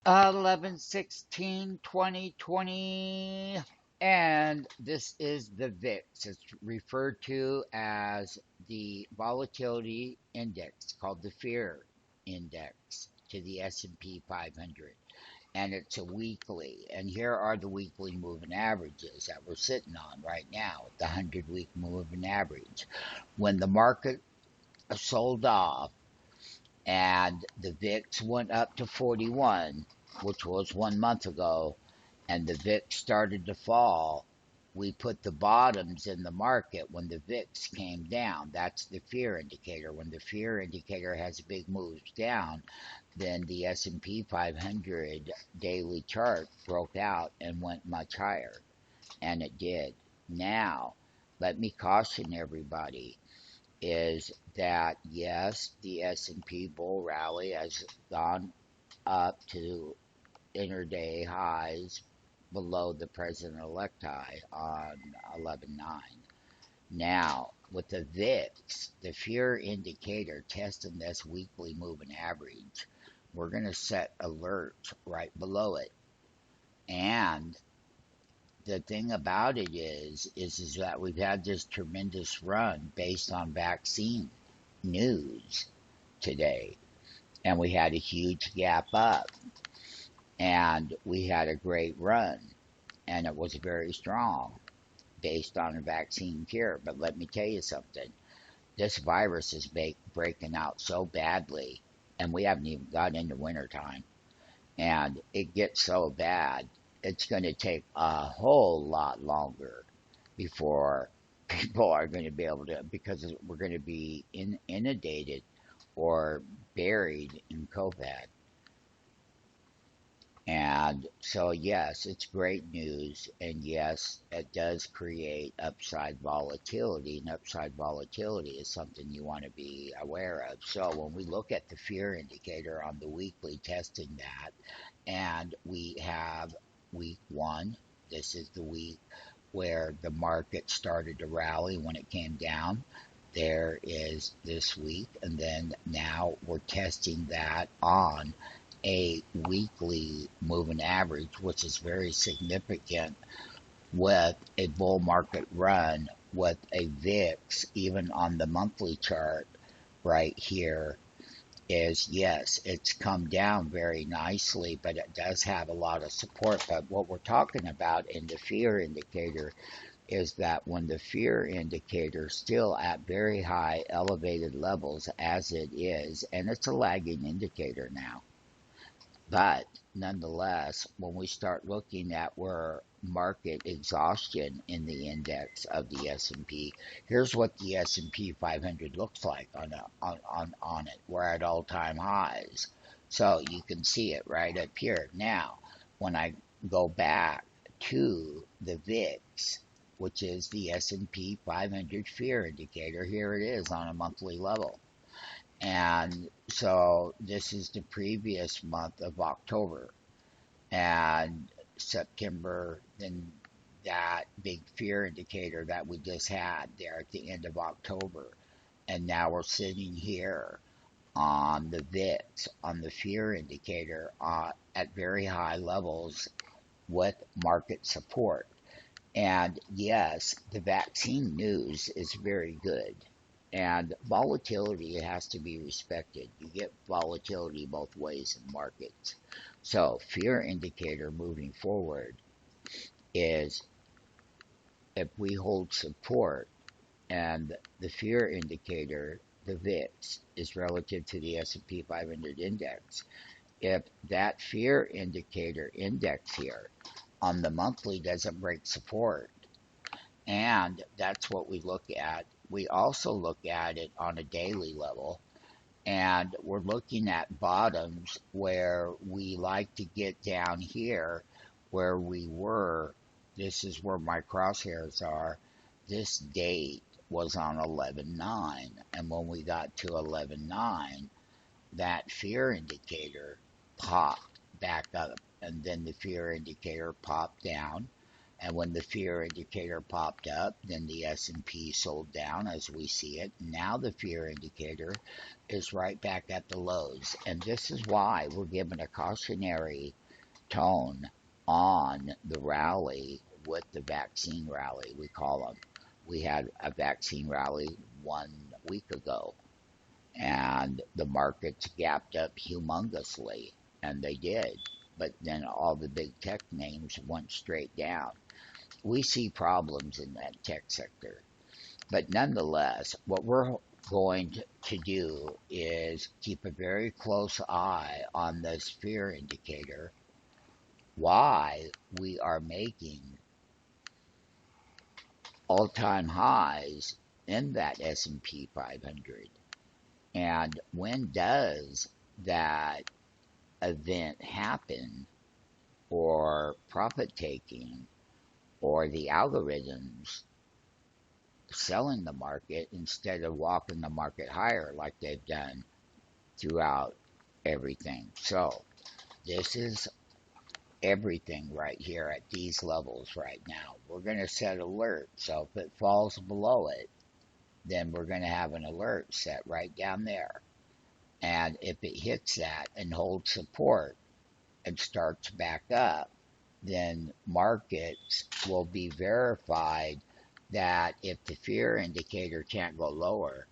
11/16/2020, and this is the VIX. It's referred to as the volatility index, called the Fear Index to the S&P 500, and it's a weekly. And here are the weekly moving averages that we're sitting on right now, the 100-week moving average. When the market sold off and the VIX went up to 41, which was 1 month ago, and the VIX started to fall, we put the bottoms in the market when the VIX came down. That's the fear indicator. When the fear indicator has big moves down, then the S&P 500 daily chart broke out and went much higher, and it did. Now, let me caution everybody is that yes, the S&P bull rally has gone up to intraday highs below the president-elect high on 11/9. Now, with the VIX, the fear indicator testing this weekly moving average, we're going to set alerts right below it. And the thing about it is that we've had this tremendous run based on vaccine news today, and we had a huge gap up, and we had a great run, and it was very strong based on a vaccine cure. But let me tell you something, this virus is breaking out so badly, and we haven't even got into wintertime, and it gets so bad, it's going to take a whole lot longer before people are going to be able to, because we're going to be inundated or buried in COVID. And so, yes, it's great news. And yes, it does create upside volatility. And upside volatility is something you want to be aware of. So when we look at the fear indicator on the weekly, testing that, and we have week one, this is the week where the market started to rally when it came down. There is this week. And then now we're testing that on a weekly moving average, which is very significant with a bull market run with a VIX, even on the monthly chart right here, is yes, it's come down very nicely, but it does have a lot of support. But what we're talking about in the fear indicator is that when the fear indicator is still at very high elevated levels as it is, and it's a lagging indicator now, but nonetheless, when we start looking at where market exhaustion in the index of the S&P, here's what the S&P 500 looks like on it. We're at all-time highs. So you can see it right up here. Now, when I go back to the VIX, which is the S&P 500 fear indicator, here it is on a monthly level. And so this is the previous month of October and September, then that big fear indicator that we just had there at the end of October. And now we're sitting here on the VIX, on the fear indicator, at very high levels with market support. And yes, the vaccine news is very good. And volatility has to be respected. You get volatility both ways in markets. So fear indicator moving forward is if we hold support and the fear indicator, the VIX, is relative to the S&P 500 index. If that fear indicator index here on the monthly doesn't break support, and that's what we look at. We also look at it on a daily level, and we're looking at bottoms where we like to get down here where we were. This is where my crosshairs are. This date was on 11/9, and when we got to 11/9, that fear indicator popped back up, and then the fear indicator popped down, And when the fear indicator popped up, then the S&P sold down as we see it. Now the fear indicator is right back at the lows. And this is why we're given a cautionary tone on the rally with the vaccine rally, we call them. We had a vaccine rally 1 week ago, and the markets gapped up humongously, and they did. But then all the big tech names went straight down. We see problems in that tech sector. But nonetheless, what we're going to do is keep a very close eye on this fear indicator, why we are making all-time highs in that S&P 500. And when does that event happen, or profit taking, or the algorithms selling the market instead of walking the market higher like they've done throughout everything. So this is everything right here at these levels right now. We're going to set alert. So if it falls below it, then we're going to have an alert set right down there. And if it hits that and holds support and starts back up, then markets will be verified that if the fear indicator can't go lower,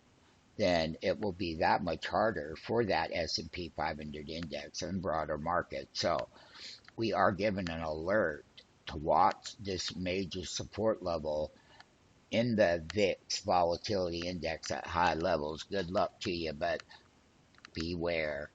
then it will be that much harder for that S&P 500 index and broader market. So we are given an alert to watch this major support level in the VIX Volatility Index at high levels. Good luck to you, but beware.